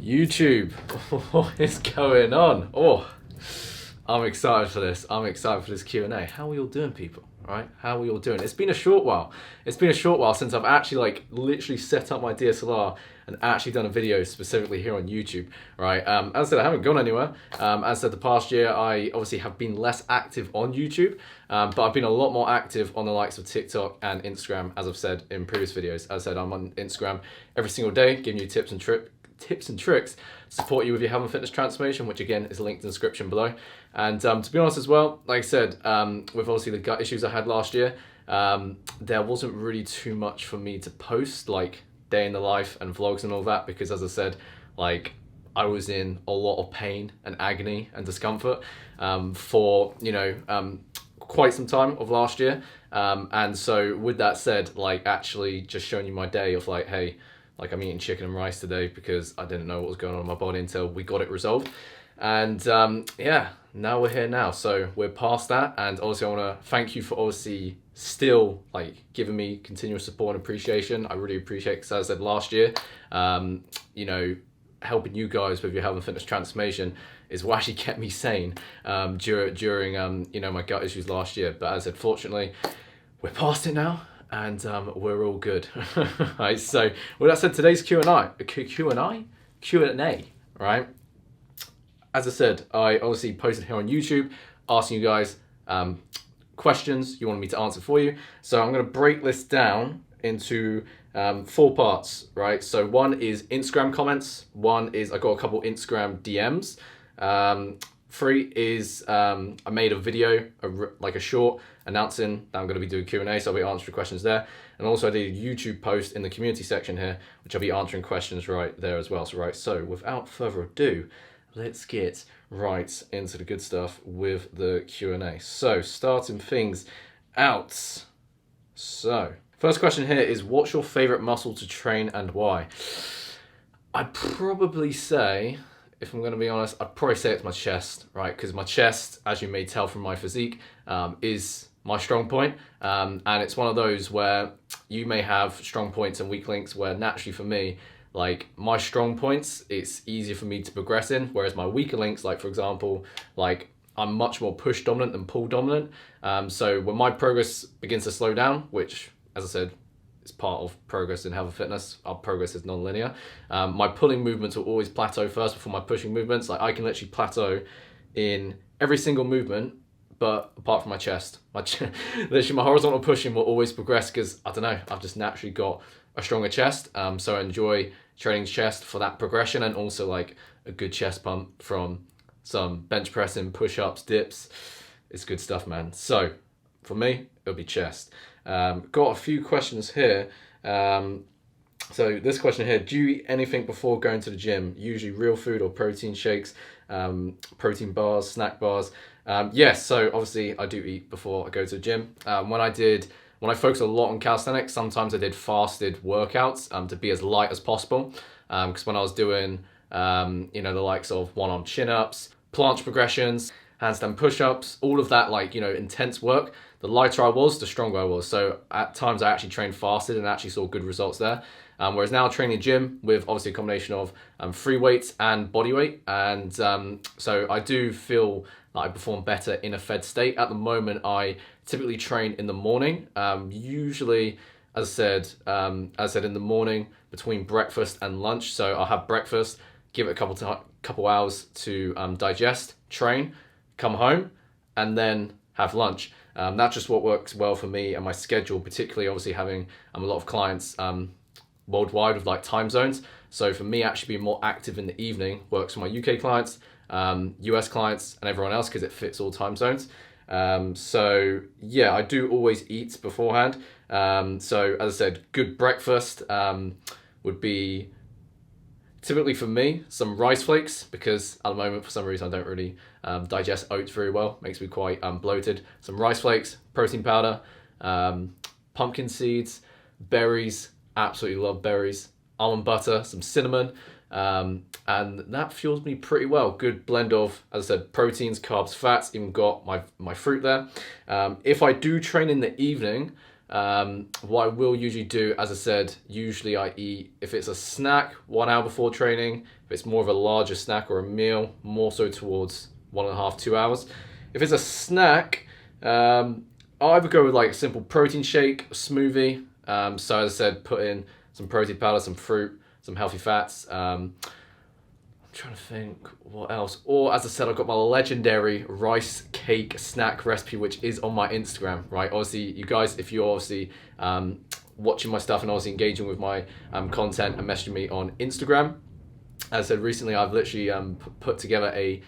YouTube, what is going on? Oh, I'm excited for this. I'm excited for this Q&A. How are we all doing, people? Right? How are we all doing? It's been a short while. It's been a short while since I've actually literally set up my DSLR and actually done a video specifically here on YouTube, right? As I said, I haven't gone anywhere. As I said, the past year, I obviously have been less active on YouTube, but I've been a lot more active on the likes of TikTok and Instagram, as I've said in previous videos. As I said, I'm on Instagram every single day, giving you tips and tricks to support you with your health and fitness transformation, which again is linked in the description below. And to be honest as well, like I said, with obviously the gut issues I had last year, there wasn't really too much for me to post, like day in the life and vlogs and all that, because as I said, like I was in a lot of pain and agony and discomfort for, quite some time of last year. And so with that said, like actually just showing you my day of like, hey, like I'm eating chicken and rice today because I didn't know what was going on in my body until we got it resolved. And yeah, now we're here now. So we're past that. And obviously I want to thank you for obviously still like giving me continuous support and appreciation. I really appreciate it because as I said last year, helping you guys with your health and fitness transformation is what actually kept me sane during my gut issues last year. But as I said, fortunately, we're past it now. And we're all good. Right, so with that said, today's Q&A, right? As I said, I obviously posted here on YouTube asking you guys questions you wanted me to answer for you. So I'm going to break this down into 4 parts, right? So one is Instagram comments. One is I got a couple Instagram DMs. 3 is I made a video, like a short, announcing that I'm going to be doing Q&A, so I'll be answering questions there. And also I did a YouTube post in the community section here, which I'll be answering questions right there as well. So without further ado, let's get right into the good stuff with the Q&A. So starting things out. So first question here is, what's your favorite muscle to train and why? I'd probably say, if I'm going to be honest, I'd probably say it's my chest, right? Because my chest, as you may tell from my physique, is my strong point. And it's one of those where you may have strong points and weak links where naturally for me, like my strong points, it's easier for me to progress in. Whereas my weaker links, like for example, like I'm much more push dominant than pull dominant. So when my progress begins to slow down, which as I said, it's part of progress in health and fitness. Our progress is non-linear. My pulling movements will always plateau first before my pushing movements. Like I can literally plateau in every single movement, but apart from my chest. Literally my horizontal pushing will always progress because, I don't know, I've just naturally got a stronger chest. So I enjoy training chest for that progression and also like a good chest pump from some bench pressing, push-ups, dips. It's good stuff, man. So for me, it'll be chest. Got a few questions here. So this question here, do you eat anything before going to the gym? Usually real food or protein shakes, protein bars, snack bars? Yes, so obviously I do eat before I go to the gym. When I focused a lot on calisthenics, sometimes I did fasted workouts to be as light as possible. Because when I was doing, the likes of one-arm chin-ups, planche progressions, handstand push-ups, all of that intense work, the lighter I was, the stronger I was. So at times I actually trained fasted and actually saw good results there. Whereas now training gym with obviously a combination of free weights and body weight. And so I do feel like I perform better in a fed state. At the moment, I typically train in the morning. Usually, as I said, in the morning between breakfast and lunch. So I'll have breakfast, give it a couple hours to digest, train, come home, and then have lunch. That's just what works well for me and my schedule, particularly obviously having a lot of clients worldwide with like time zones. So for me, actually being more active in the evening works for my UK clients, US clients, and everyone else because it fits all time zones. So yeah, I do always eat beforehand. So as I said, good breakfast would be typically for me some rice flakes, because at the moment for some reason I don't really digest oats very well. Makes me quite bloated. Some rice flakes, protein powder, pumpkin seeds, berries. Absolutely love berries. Almond butter, some cinnamon, and that fuels me pretty well. Good blend of, as I said, proteins, carbs, fats. Even got my fruit there. If I do train in the evening, What I will usually do, as I said, usually I eat, if it's a snack, 1 hour before training. If it's more of a larger snack or a meal, more so towards 1.5, 2 hours. If it's a snack, I either go with like a simple protein shake, a smoothie. So as I said, put in some protein powder, some fruit, some healthy fats. I'm trying to think what else. Or as I said, I've got my legendary rice cake snack recipe, which is on my Instagram, right? Obviously, you guys, if you're obviously watching my stuff and obviously engaging with my content and messaging me on Instagram, as I said recently, I've literally put together a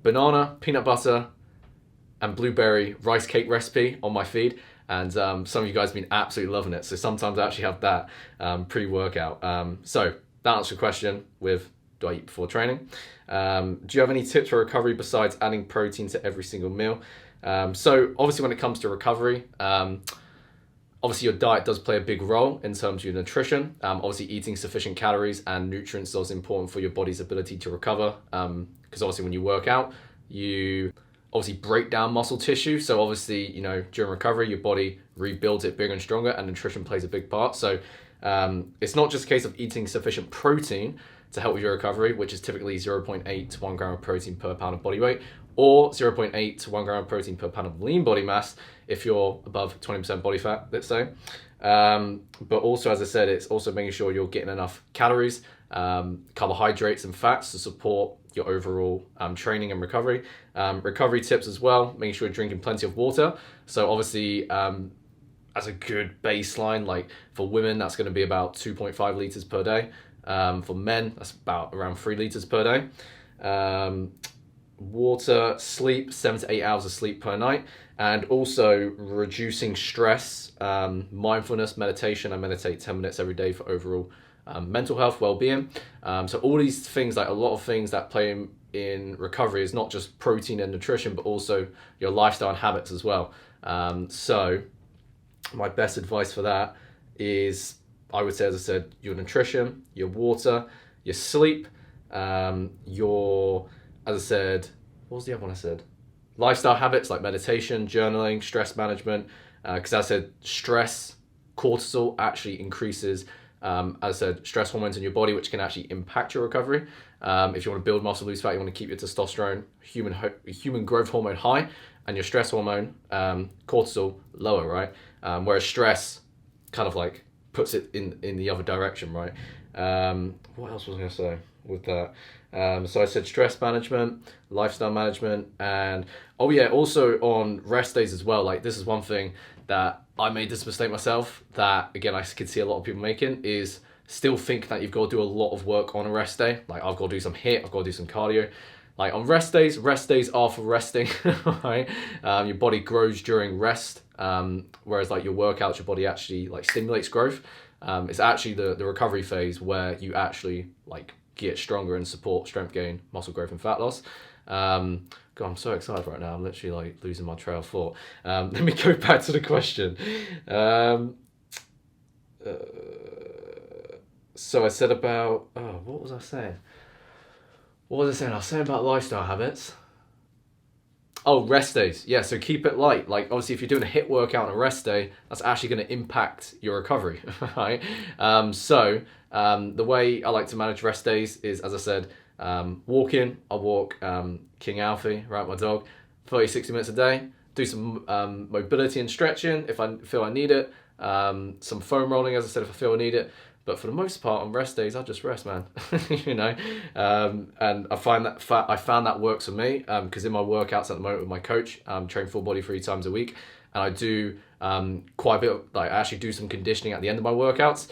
banana, peanut butter, and blueberry rice cake recipe on my feed. And some of you guys have been absolutely loving it. So sometimes I actually have that pre-workout. So that answers your question with, do I eat before training? Do you have any tips for recovery besides adding protein to every single meal? So obviously when it comes to recovery, obviously your diet does play a big role in terms of your nutrition. Obviously eating sufficient calories and nutrients is important for your body's ability to recover. Because obviously when you work out, you obviously break down muscle tissue. So obviously, you know, during recovery, your body rebuilds it bigger and stronger, and nutrition plays a big part. So it's not just a case of eating sufficient protein to help with your recovery, which is typically 0.8 to 1 gram of protein per pound of body weight, or 0.8 to 1 gram of protein per pound of lean body mass if you're above 20% body fat, let's say. But also, as I said, it's also making sure you're getting enough calories, carbohydrates and fats to support your overall training and recovery. Recovery tips as well, making sure you're drinking plenty of water. So obviously, as a good baseline, like for women, that's going to be about 2.5 liters per day. For men, that's about around 3 liters per day. Water, sleep, 7 to 8 hours of sleep per night, and also reducing stress, mindfulness, meditation. I meditate 10 minutes every day for overall mental health, well-being. So all these things, like a lot of things that play in recovery is not just protein and nutrition, but also your lifestyle and habits as well. So my best advice for that is, I would say, as I said, your nutrition, your water, your sleep, your, as I said, what was the other one I said? Lifestyle habits like meditation, journaling, stress management. Because as I said, stress, cortisol actually increases, as I said, stress hormones in your body, which can actually impact your recovery. If you want to build muscle, lose fat, you want to keep your testosterone, human growth hormone high, and your stress hormone, cortisol, lower, right? Whereas stress kind of like puts it in the other direction, right? What else was I going to say with that? So I said stress management, lifestyle management, and oh yeah, also on rest days as well. Like this is one thing that I made this mistake myself, that again I could see a lot of people making, is still think that you've got to do a lot of work on a rest day. Like I've got to do some HIIT, I've got to do some cardio. Like on rest days are for resting, right? Your body grows during rest, whereas like your workouts, your body actually like stimulates growth. It's actually the recovery phase where you actually like get stronger and support strength gain, muscle growth, and fat loss. God, I'm so excited right now. I'm literally like losing my trail of thought. Let me go back to the question. So I said about, what was I saying? What was I saying? I was saying about lifestyle habits. Oh, rest days. Yeah, so keep it light. Like, obviously, if you're doing a HIIT workout on a rest day, that's actually going to impact your recovery, right? The way I like to manage rest days is, as I said, walking. I walk King Alfie, right, my dog, 30, 60 minutes a day. Do some mobility and stretching if I feel I need it. Some foam rolling, as I said, if I feel I need it. But for the most part, on rest days, I just rest, man. You know, and I found that works for me, because in my workouts at the moment with my coach, train full body 3 times a week, and I do quite a bit of, like, I actually do some conditioning at the end of my workouts,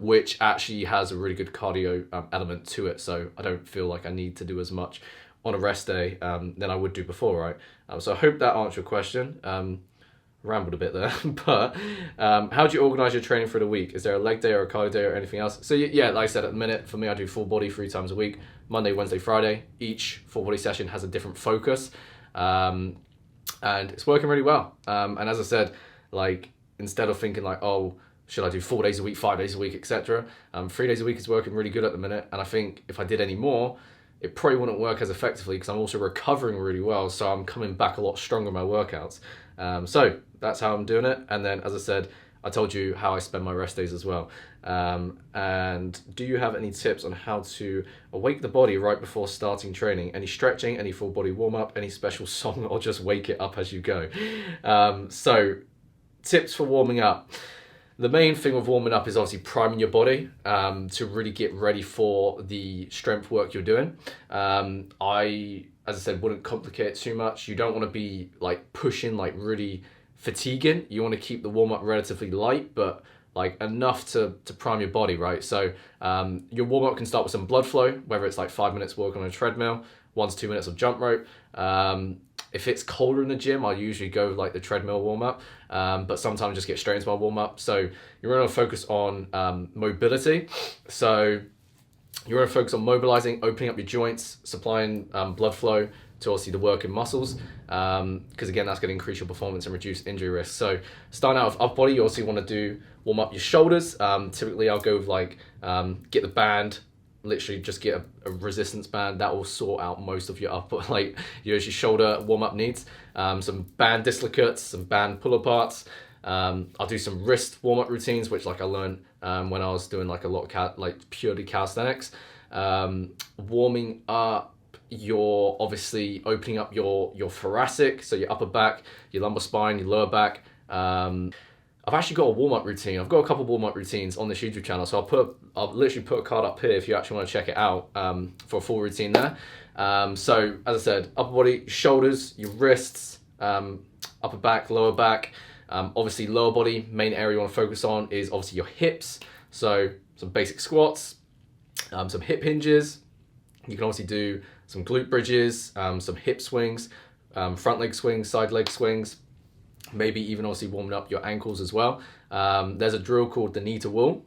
which actually has a really good cardio element to it. So I don't feel like I need to do as much on a rest day than I would do before, right? So I hope that answered your question. Rambled a bit there, but how do you organize your training for the week? Is there a leg day or a cardio day or anything else? So yeah, like I said, at the minute, for me, I do full body 3 times a week, Monday, Wednesday, Friday. Each full body session has a different focus, and it's working really well. And as I said, like, instead of thinking like, oh, should I do 4 days a week, 5 days a week, etc., 3 days a week is working really good at the minute. And I think if I did any more, it probably wouldn't work as effectively because I'm also recovering really well. So I'm coming back a lot stronger in my workouts. So that's how I'm doing it. And then, as I said, I told you how I spend my rest days as well. And do you have any tips on how to awake the body right before starting training? Any stretching, any full body warm up, any special song, or just wake it up as you go? So tips for warming up. The main thing with warming up is obviously priming your body to really get ready for the strength work you're doing. As I said, wouldn't complicate it too much. You don't want to be like pushing, like really fatiguing. You want to keep the warm up relatively light, but like enough to prime your body, right? So your warm up can start with some blood flow, whether it's like 5 minutes walk on a treadmill, 1 to 2 minutes of jump rope. If it's colder in the gym, I usually go like the treadmill warm up, but sometimes just get straight into my warm up. So you're going to focus on mobility. So you're going to focus on mobilizing, opening up your joints, supplying blood flow to obviously the working muscles, because again, that's going to increase your performance and reduce injury risk. So starting out with upper body, you also want to do warm up your shoulders. Typically I'll go with like, get the band, literally just get a resistance band. That will sort out most of your upper, like your shoulder warm up needs. Some band dislocates, some band pull aparts. I'll do some wrist warm up routines, which like I learned when I was doing like a lot of like purely calisthenics. Warming up, you're obviously opening up your thoracic, so your upper back, your lumbar spine, your lower back. I've actually got a warm-up routine. I've got a couple of warm-up routines on this YouTube channel, so I'll literally put a card up here if you actually want to check it out for a full routine there. So as I said, upper body, shoulders, your wrists, upper back, lower back. Obviously lower body, main area you want to focus on is obviously your hips. So some basic squats, some hip hinges. You can obviously do some glute bridges, some hip swings, front leg swings, side leg swings, maybe even obviously warming up your ankles as well. There's a drill called the knee to wall,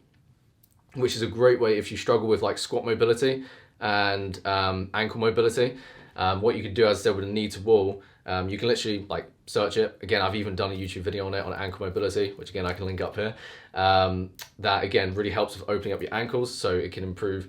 which is a great way if you struggle with like squat mobility and ankle mobility. What you can do, as I said, with a knee to wall, you can literally like search it. Again, I've even done a YouTube video on it on ankle mobility, which again, I can link up here. That again really helps with opening up your ankles, so it can improve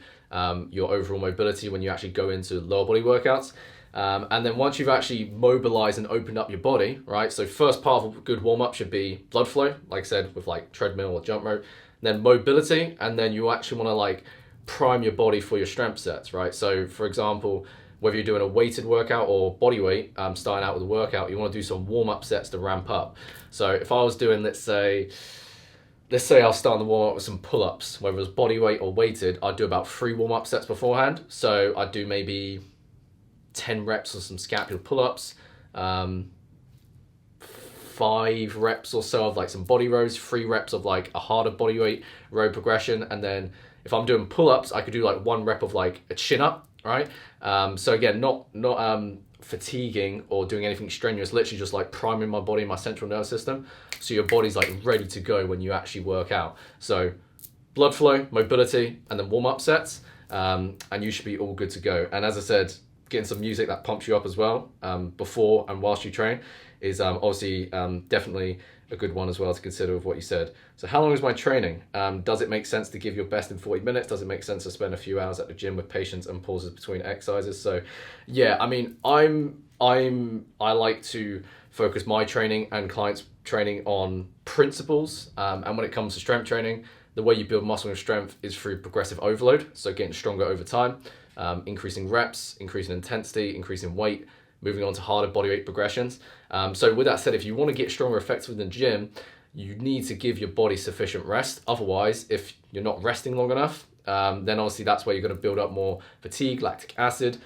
your overall mobility when you actually go into lower body workouts. And then once you've actually mobilized and opened up your body, right? So first part of a good warm up should be blood flow, like I said, with like treadmill or jump rope, then mobility. And then you actually want to like prime your body for your strength sets, right? So for example, whether you're doing a weighted workout or body weight, starting out with a workout, you want to do some warm up sets to ramp up. So if I was doing, let's say I'll start the warm up with some pull ups, whether it's body weight or weighted, I'd do about 3 warm up sets beforehand. So I'd do maybe 10 reps of some scapular pull-ups, 5 reps or so of like some body rows, 3 reps of like a harder body weight row progression, and then if I'm doing pull-ups, I could do like 1 rep of like a chin-up, right? So again, not fatiguing or doing anything strenuous, literally just like priming my body, my central nervous system, so your body's like ready to go when you actually work out. So blood flow, mobility, and then warm-up sets, and you should be all good to go. And as I said, getting some music that pumps you up as well before and whilst you train is obviously definitely a good one as well to consider with what you said. So how long is my training? Does it make sense to give your best in 40 minutes? Does it make sense to spend a few hours at the gym with patience and pauses between exercises? So yeah, I mean, I like to focus my training and clients' training on principles. And when it comes to strength training, the way you build muscle and strength is through progressive overload. So getting stronger over time. Increasing reps, increasing intensity, increasing weight, moving on to harder bodyweight progressions. So with that said, if you want to get stronger effectively in the gym, you need to give your body sufficient rest. Otherwise, if you're not resting long enough, then obviously that's where you're going to build up more fatigue, lactic acid,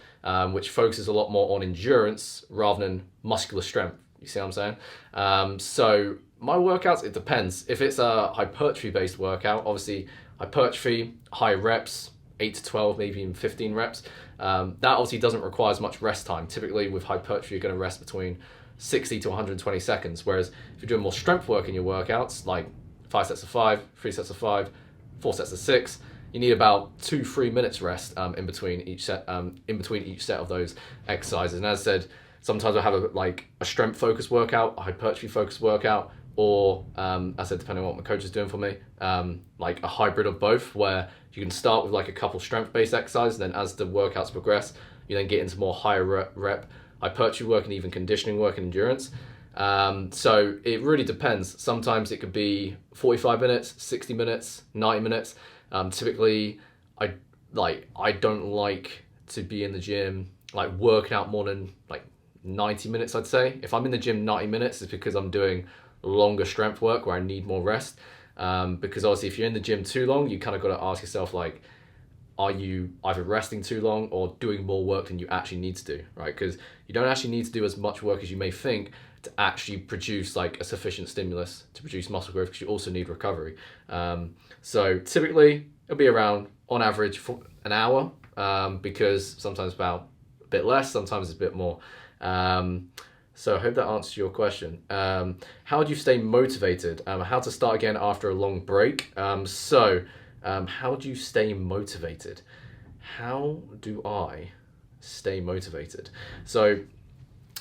which focuses a lot more on endurance rather than muscular strength. You see what I'm saying? So my workouts, it depends. If it's a hypertrophy based workout, obviously hypertrophy, high reps, 8 to 12, maybe even 15 reps. That obviously doesn't require as much rest time. Typically with hypertrophy, you're going to rest between 60 to 120 seconds. Whereas if you're doing more strength work in your workouts, like 5 sets of 5, 3 sets of 5, 4 sets of 6, you need about 2-3 minutes rest in between each set of those exercises. And as I said, sometimes I have a strength focused workout, a hypertrophy focused workout, or as I said, depending on what my coach is doing for me, like a hybrid of both, where you can start with like a couple strength-based exercises, and then as the workouts progress, you then get into more higher rep hypertrophy work and even conditioning work and endurance. So it really depends. Sometimes it could be 45 minutes, 60 minutes, 90 minutes. Typically, I don't like to be in the gym like working out more than like 90 minutes, I'd say. If I'm in the gym 90 minutes, it's because I'm doing longer strength work where I need more rest. Because obviously if you're in the gym too long, you kind of got to ask yourself, like, are you either resting too long or doing more work than you actually need to do, right? Because you don't actually need to do as much work as you may think to actually produce like a sufficient stimulus to produce muscle growth, because you also need recovery. So typically it'll be around, on average, for an hour, because sometimes about a bit less, sometimes it's a bit more. So I hope that answers your question. How do you stay motivated? How to start again after a long break? How do you stay motivated? How do I stay motivated? So,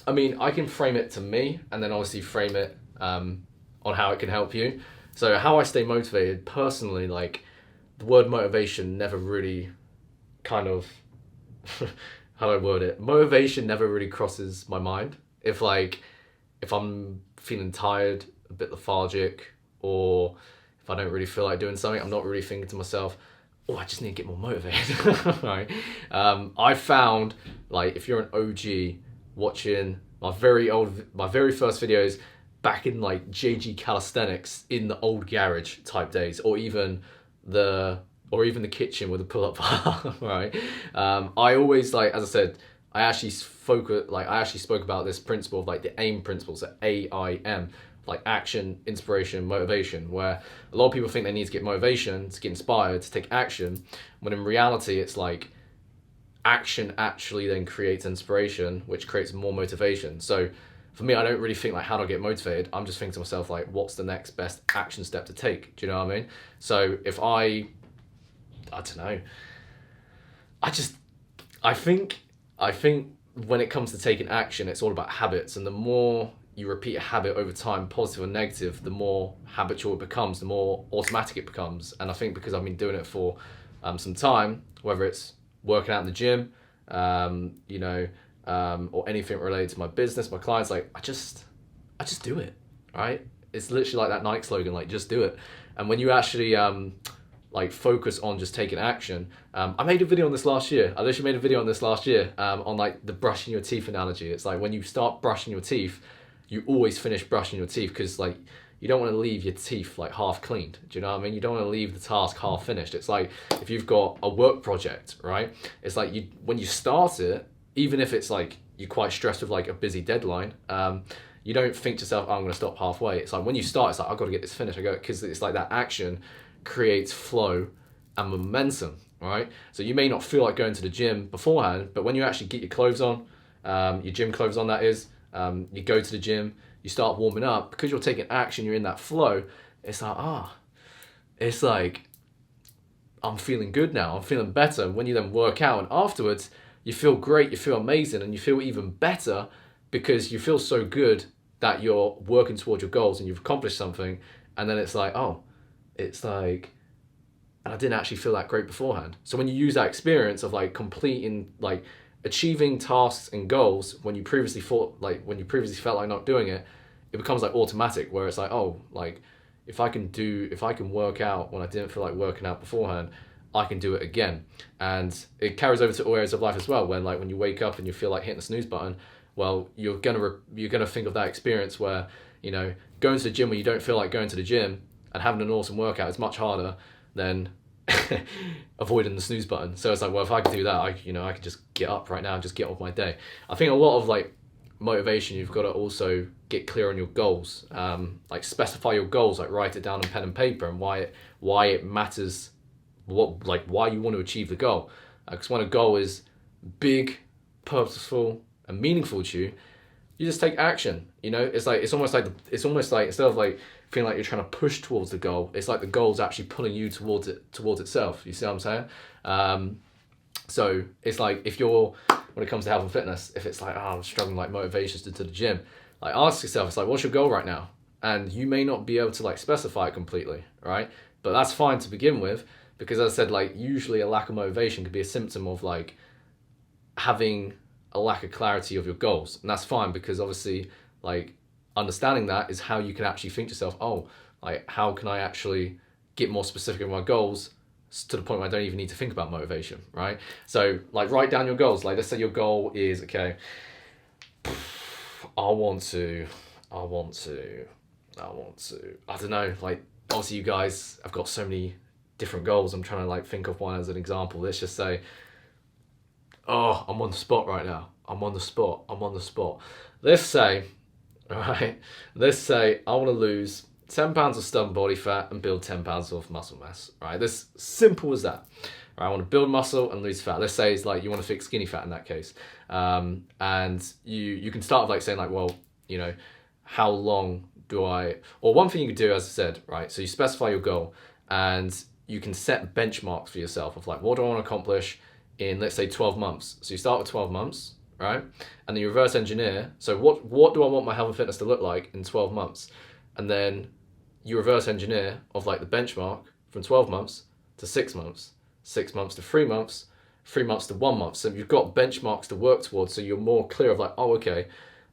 I mean, I can frame it to me and then obviously frame it on how it can help you. So how I stay motivated personally, like the word motivation never really kind of, how do I word it? Motivation never really crosses my mind. If I'm feeling tired, a bit lethargic, or if I don't really feel like doing something, I'm not really thinking to myself, oh, I just need to get more motivated, right? I found, like, if you're an OG watching my very first videos back in like JG Calisthenics in the old garage type days, or even the kitchen with a pull-up bar, right? I always, like, as I said, I actually spoke about this principle of like the AIM principle, so AIM, like action, inspiration, motivation, where a lot of people think they need to get motivation, to get inspired, to take action, when in reality it's like action actually then creates inspiration, which creates more motivation. So for me, I don't really think like, how do I get motivated? I'm just thinking to myself, like, what's the next best action step to take? Do you know what I mean? So if I don't know, I think when it comes to taking action, it's all about habits, and the more you repeat a habit over time, positive or negative, the more habitual it becomes, the more automatic it becomes. And I think because I've been doing it for some time, whether it's working out in the gym, or anything related to my business, my clients, like I just do it, right? It's literally like that Nike slogan, like just do it. And when you actually like focus on just taking action, I made a video on this last year. I literally made a video on this last year on like the brushing your teeth analogy. It's like when you start brushing your teeth, you always finish brushing your teeth, because like you don't want to leave your teeth like half cleaned. Do you know what I mean? You don't want to leave the task half finished. It's like if you've got a work project, right? It's like when you start it, even if it's like you're quite stressed with like a busy deadline, you don't think to yourself, oh, I'm going to stop halfway. It's like when you start, it's like, I've got to get this finished. Because it's like that action creates flow and momentum, right? So you may not feel like going to the gym beforehand, but when you actually get your clothes on, your gym clothes on, that is, you go to the gym, you start warming up, because you're taking action, you're in that flow. It's like, I'm feeling good now, I'm feeling better. When you then work out and afterwards, you feel great, you feel amazing, and you feel even better because you feel so good that you're working towards your goals and you've accomplished something. And then it's like, and I didn't actually feel that great beforehand. So when you use that experience of like completing, like achieving tasks and goals when you previously felt like not doing it, it becomes like automatic, where it's like, oh, like if I can work out when I didn't feel like working out beforehand, I can do it again. And it carries over to all areas of life as well. When you wake up and you feel like hitting the snooze button, well, you're gonna think of that experience where, going to the gym when you don't feel like going to the gym and having an awesome workout is much harder than avoiding the snooze button. So it's like, well, if I could do that, I could just get up right now and just get on with my day. I think a lot of like motivation, you've got to also get clear on your goals. Like specify your goals, like write it down on pen and paper, and why it matters, why you want to achieve the goal. Because when a goal is big, purposeful, and meaningful to you, you just take action. It's almost like instead of like feeling like you're trying to push towards the goal, it's like the goal's actually pulling you towards itself. You see what I'm saying? So it's like when it comes to health and fitness, if it's like, oh, I'm struggling like motivations to the gym, like ask yourself, it's like, what's your goal right now? and you may not be able to like specify it completely, right? But that's fine to begin with, because as I said, like usually a lack of motivation could be a symptom of like having a lack of clarity of your goals. And that's fine, because obviously like understanding that is how you can actually think to yourself, oh, like how can I actually get more specific in my goals to the point where I don't even need to think about motivation, right? So like write down your goals. Like let's say your goal is, okay, I don't know, like obviously you guys have got so many different goals. I'm trying to like think of one as an example. Let's just say, oh, I'm on the spot right now. I'm on the spot. Let's say, all right, let's say I want to lose 10 pounds of stubborn body fat and build 10 pounds of muscle mass, right? This simple as that. Right, I want to build muscle and lose fat. Let's say it's like you want to fix skinny fat in that case. And you can start with like saying like, well, you know, how long do I, or one thing you could do, as I said, right? So you specify your goal and you can set benchmarks for yourself of like, what do I want to accomplish in, let's say 12 months. So you start with 12 months, right? And then you reverse engineer. So what do I want my health and fitness to look like in 12 months? And then you reverse engineer of like the benchmark from 12 months to 6 months, 6 months to 3 months, 3 months to 1 month. So you've got benchmarks to work towards. So you're more clear of like, oh, okay,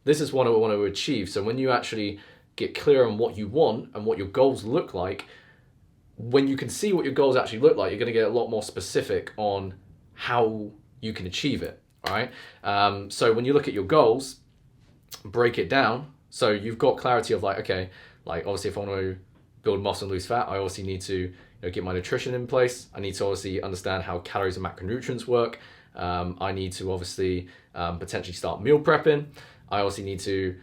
this is what I want to achieve. So when you actually get clear on what you want and what your goals look like, when you can see what your goals actually look like, you're going to get a lot more specific on how you can achieve it. All right. So when you look at your goals, break it down. So you've got clarity of like, okay, like obviously if I want to build muscle and lose fat, I obviously need to get my nutrition in place. I need to obviously understand how calories and macronutrients work. I need to obviously potentially start meal prepping. I also need to,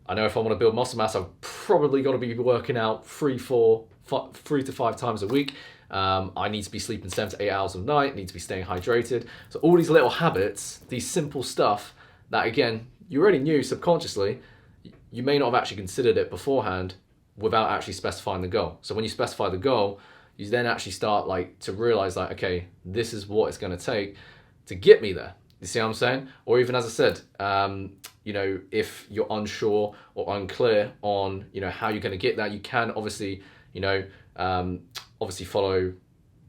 I know if I want to build muscle mass, I've probably got to be working out 3 to 5 times a week. I need to be sleeping 7 to 8 hours a night, need to be staying hydrated. So all these little habits, these simple stuff that again, you already knew subconsciously, you may not have actually considered it beforehand without actually specifying the goal. So when you specify the goal, you then actually start like to realize like, okay, this is what it's going to take to get me there. You see what I'm saying? Or even as I said, if you're unsure or unclear on, how you're going to get that, you can obviously, obviously follow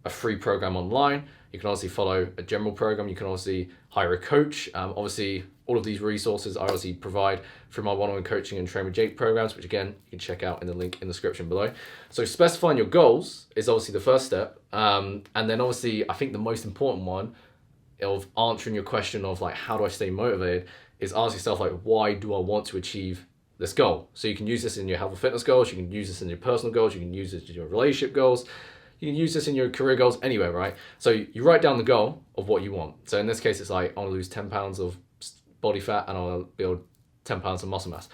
a free program online. You can obviously follow a general program. You can obviously hire a coach. Obviously, all of these resources I obviously provide through my one-on-one coaching and Train with Jake programs, which again, you can check out in the link in the description below. So specifying your goals is obviously the first step. And then obviously, I think the most important one of answering your question of like, how do I stay motivated, is ask yourself like, why do I want to achieve this goal? So you can use this in your health and fitness goals. You can use this in your personal goals. You can use this in your relationship goals. You can use this in your career goals, anywhere, right? So you write down the goal of what you want. So in this case, it's like, I want to lose 10 pounds of body fat and I want to build 10 pounds of muscle mass.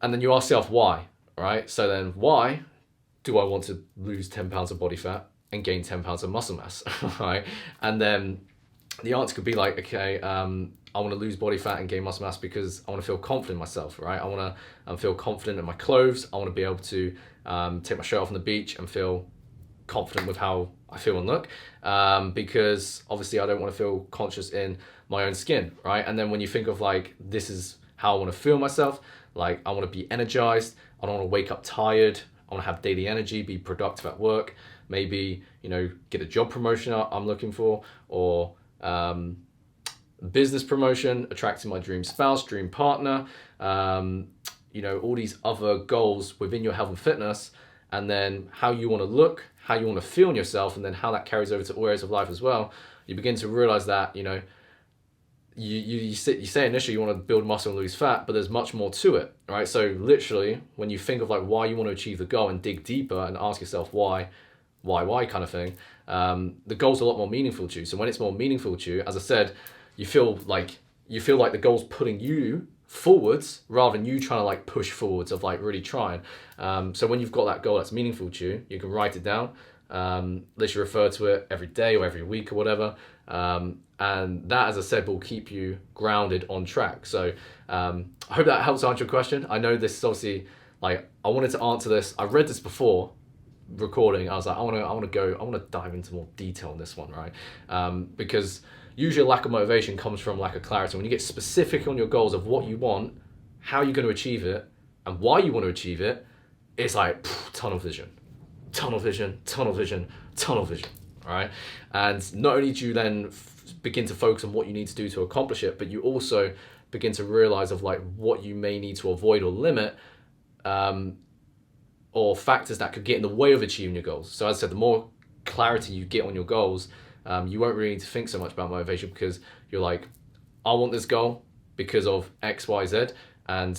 And then you ask yourself why, right? So then why do I want to lose 10 pounds of body fat and gain 10 pounds of muscle mass, right? And then the answer could be like, okay, I want to lose body fat and gain muscle mass because I want to feel confident in myself, right? I want to feel confident in my clothes. I want to be able to take my shirt off on the beach and feel confident with how I feel and look, because obviously I don't want to feel conscious in my own skin, right? And then when you think of like, this is how I want to feel myself, like I want to be energized, I don't want to wake up tired, I want to have daily energy, be productive at work, maybe, get a job promotion I'm looking for, or business promotion, attracting my dream spouse, dream partner, all these other goals within your health and fitness, and then how you want to look, how you want to feel in yourself, and then how that carries over to all areas of life as well. You begin to realize that, you say initially you want to build muscle and lose fat, but there's much more to it, right? So literally, when you think of like why you want to achieve the goal and dig deeper and ask yourself why kind of thing, the goal's a lot more meaningful to you. So when it's more meaningful to you, as I said, you feel like the goal's putting you forwards rather than you trying to like push forwards of like really trying. So when you've got that goal that's meaningful to you, you can write it down. Let's you refer to it every day or every week or whatever. And that, as I said, will keep you grounded on track. So I hope that helps answer your question. I know this is obviously like, I wanted to answer this. I read this before recording. I was like, I want to dive into more detail on this one, right? Because usually a lack of motivation comes from lack of clarity. When you get specific on your goals of what you want, how you're going to achieve it, and why you want to achieve it, it's like tunnel vision, tunnel vision, tunnel vision, tunnel vision, all right? And not only do you then begin to focus on what you need to do to accomplish it, but you also begin to realize of like what you may need to avoid or limit, or factors that could get in the way of achieving your goals. So as I said, the more clarity you get on your goals, you won't really need to think so much about motivation, because you're like, I want this goal because of X, Y, Z, and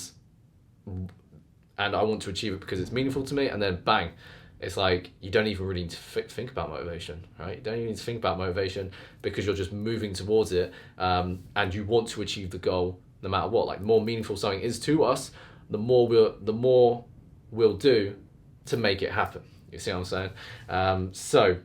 I want to achieve it because it's meaningful to me, and then bang, it's like you don't even really need to think about motivation, right? You don't even need to think about motivation because you're just moving towards it, and you want to achieve the goal no matter what. Like, the more meaningful something is to us, the more we'll do to make it happen. You see what I'm saying? So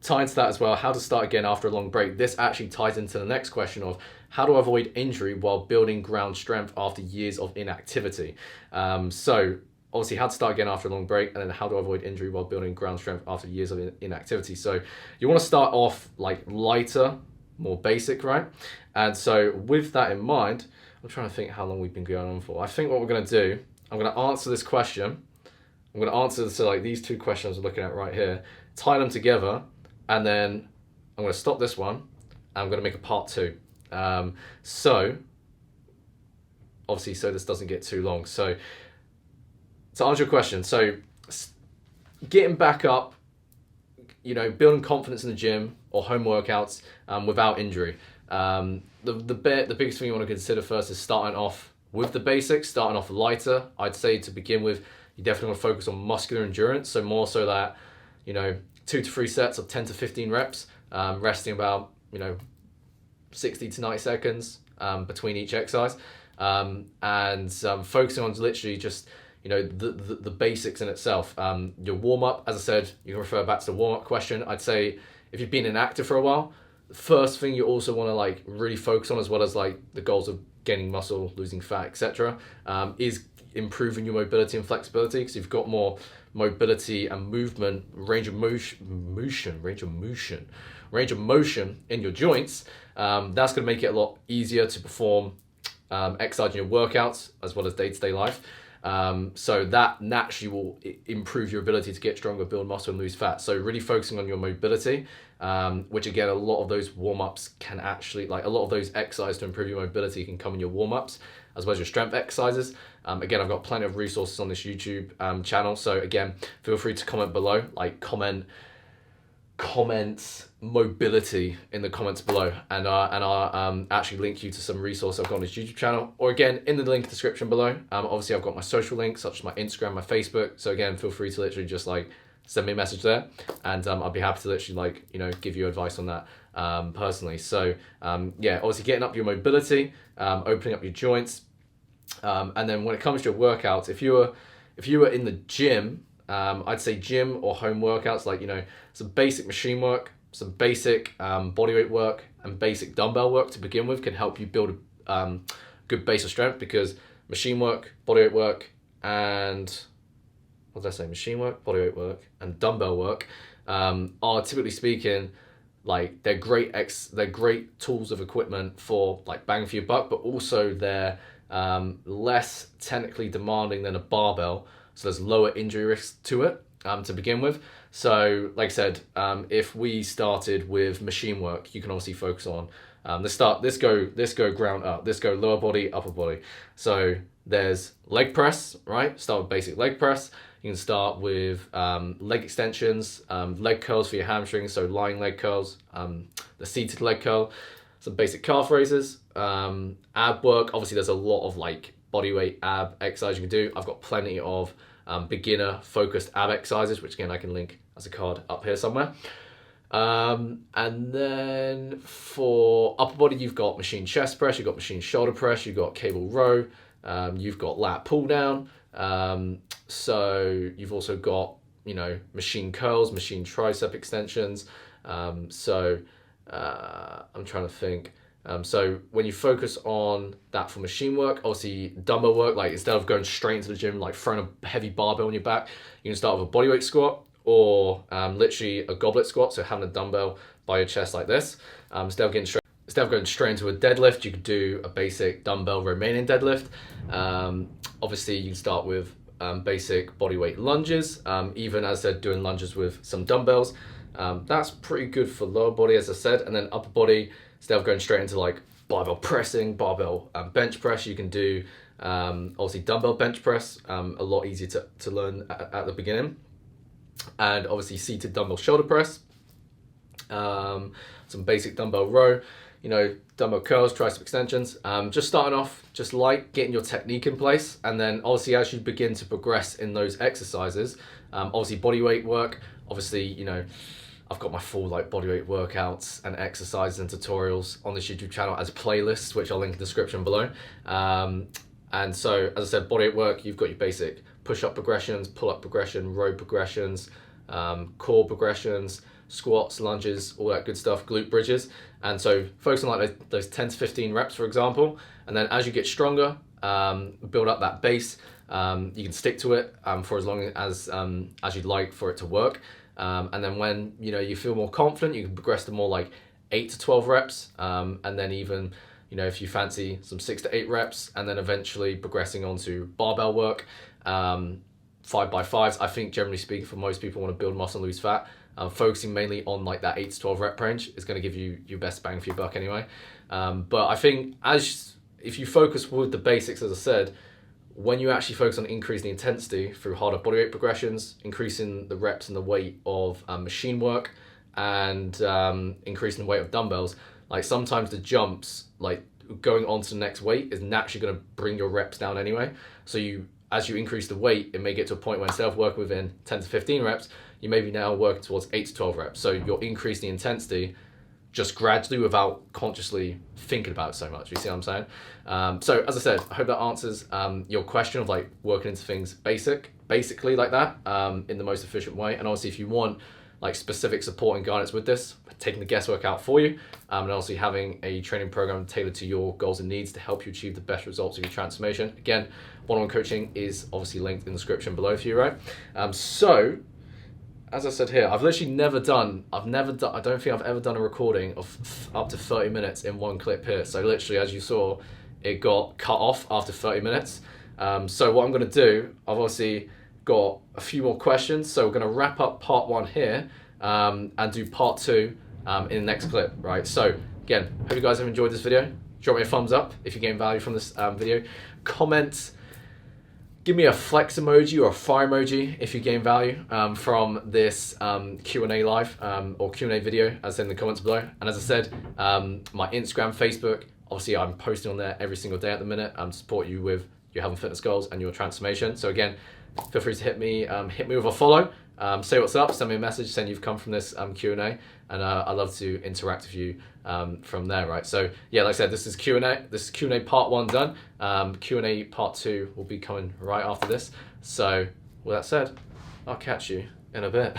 tying to that as well, how to start again after a long break. This actually ties into the next question of how to avoid injury while building ground strength after years of inactivity. So obviously how to start again after a long break, and then how to avoid injury while building ground strength after years of inactivity. So you want to start off like lighter, more basic, right? And so with that in mind, I'm trying to think how long we've been going on for. I think what we're going to do, I'm going to answer this question. I'm going to answer so like these two questions we're looking at right here, tie them together, and then I'm going to stop this one, and I'm going to make a part 2. So obviously, so this doesn't get too long. So to answer your question, so getting back up, you know, building confidence in the gym or home workouts without injury. The biggest thing you want to consider first is starting off with the basics, starting off lighter. I'd say to begin with, you definitely want to focus on muscular endurance. So more so that, you know, 2 to 3 sets of 10 to 15 reps, resting about, you know, 60 to 90 seconds between each exercise, and focusing on literally just, you know, the basics in itself. Your warm-up, as I said, you can refer back to the warm-up question. I'd say if you've been inactive for a while, the first thing you also want to like really focus on, as well as like the goals of gaining muscle, losing fat, etc., is improving your mobility and flexibility, because you've got more mobility and movement, range of motion in your joints. That's going to make it a lot easier to perform exercise in your workouts as well as day-to-day life. So that naturally will improve your ability to get stronger, build muscle, and lose fat. So really focusing on your mobility, which again, a lot of those warm-ups can actually, like a lot of those exercises to improve your mobility can come in your warm-ups, as well as your strength exercises. Again, I've got plenty of resources on this YouTube channel. So again, feel free to comment below, like comment mobility in the comments below, and I'll actually link you to some resources I've got on this YouTube channel, or again in the link description below. Obviously I've got my social links such as my Instagram, my Facebook, so again feel free to literally just like send me a message there, and I'll be happy to literally like, you know, give you advice on that personally. So yeah, obviously getting up your mobility, opening up your joints, and then when it comes to your workouts, if you were in the gym, I'd say gym or home workouts, like, you know, some basic machine work, some basic bodyweight work, and basic dumbbell work to begin with can help you build a good base of strength, because machine work, bodyweight work, and what did I say? Machine work, bodyweight work, and dumbbell work are, typically speaking, like they're great tools of equipment for like bang for your buck, but also they're less technically demanding than a barbell. So there's lower injury risks to it to begin with. So like I said, if we started with machine work, you can obviously focus on let's go ground up, let's go lower body, upper body. So there's leg press, right? Start with basic leg press. You can start with leg extensions, leg curls for your hamstrings, so lying leg curls, the seated leg curl, some basic calf raises, ab work. Obviously there's a lot of like bodyweight ab exercise you can do. I've got plenty of beginner focused ab exercises, which again I can link as a card up here somewhere. And then for upper body, you've got machine chest press, you've got machine shoulder press, you've got cable row, you've got lat pull down. So you've also got, you know, machine curls, machine tricep extensions. I'm trying to think. So when you focus on that for machine work, obviously dumbbell work, like instead of going straight into the gym, like throwing a heavy barbell on your back, you can start with a bodyweight squat, or literally a goblet squat, so having a dumbbell by your chest like this. Instead of going straight into a deadlift, you could do a basic dumbbell Romanian deadlift. Obviously you can start with basic bodyweight lunges, even as I said, doing lunges with some dumbbells. That's pretty good for lower body, as I said. And then upper body, instead of going straight into like barbell pressing, barbell bench press, you can do obviously dumbbell bench press, a lot easier to learn at the beginning. And obviously seated dumbbell shoulder press, some basic dumbbell row, dumbbell curls, tricep extensions. Just starting off, just like getting your technique in place. And then obviously as you begin to progress in those exercises, obviously body weight work, obviously, I've got my full like bodyweight workouts and exercises and tutorials on this YouTube channel as playlists, which I'll link in the description below. And so, as I said, bodyweight work, you've got your basic push-up progressions, pull-up progression, row progressions, core progressions, squats, lunges, all that good stuff, glute bridges. And so focus on like those 10 to 15 reps, for example. And then as you get stronger, build up that base. You can stick to it for as long as you'd like for it to work. And then when you feel more confident, you can progress to more like 8 to 12 reps, and then even if you fancy some 6 to 8 reps, and then eventually progressing onto barbell work, 5x5s. I think generally speaking, for most people who want to build muscle and lose fat, focusing mainly on like that 8 to 12 rep range is going to give you your best bang for your buck anyway. But I think if you focus with the basics, as I said, when you actually focus on increasing the intensity through harder bodyweight progressions, increasing the reps and the weight of machine work, and increasing the weight of dumbbells, like sometimes the jumps, like going on to the next weight, is naturally going to bring your reps down anyway. So as you increase the weight, it may get to a point where instead of working within 10 to 15 reps, you may be now working towards 8 to 12 reps. So you're increasing the intensity just gradually without consciously thinking about it so much. You see what I'm saying? So as I said, I hope that answers your question of like working into things basically like that in the most efficient way. And obviously if you want like specific support and guidance with this, taking the guesswork out for you, and also having a training program tailored to your goals and needs to help you achieve the best results of your transformation. Again, one-on-one coaching is obviously linked in the description below for you, right? So as I said here, I don't think I've ever done a recording of up to 30 minutes in one clip here. So literally, as you saw, it got cut off after 30 minutes. So what I'm going to do, I've obviously got a few more questions. So we're going to wrap up part 1 here and do part 2 in the next clip, right? So again, hope you guys have enjoyed this video. Drop me a thumbs up if you're getting value from this video. Comment. Give me a flex emoji or a fire emoji if you gain value from this Q&A live or Q&A video, as in the comments below. And as I said, my Instagram, Facebook, obviously I'm posting on there every single day at the minute to support you with your health and fitness goals and your transformation. So again, feel free to hit me with a follow, say what's up, send me a message saying you've come from this Q&A, and I'd love to interact with you from there, right? So yeah, like I said, this is Q&A. This is Q&A part 1 done. Q&A part 2 will be coming right after this. So with that said, I'll catch you in a bit.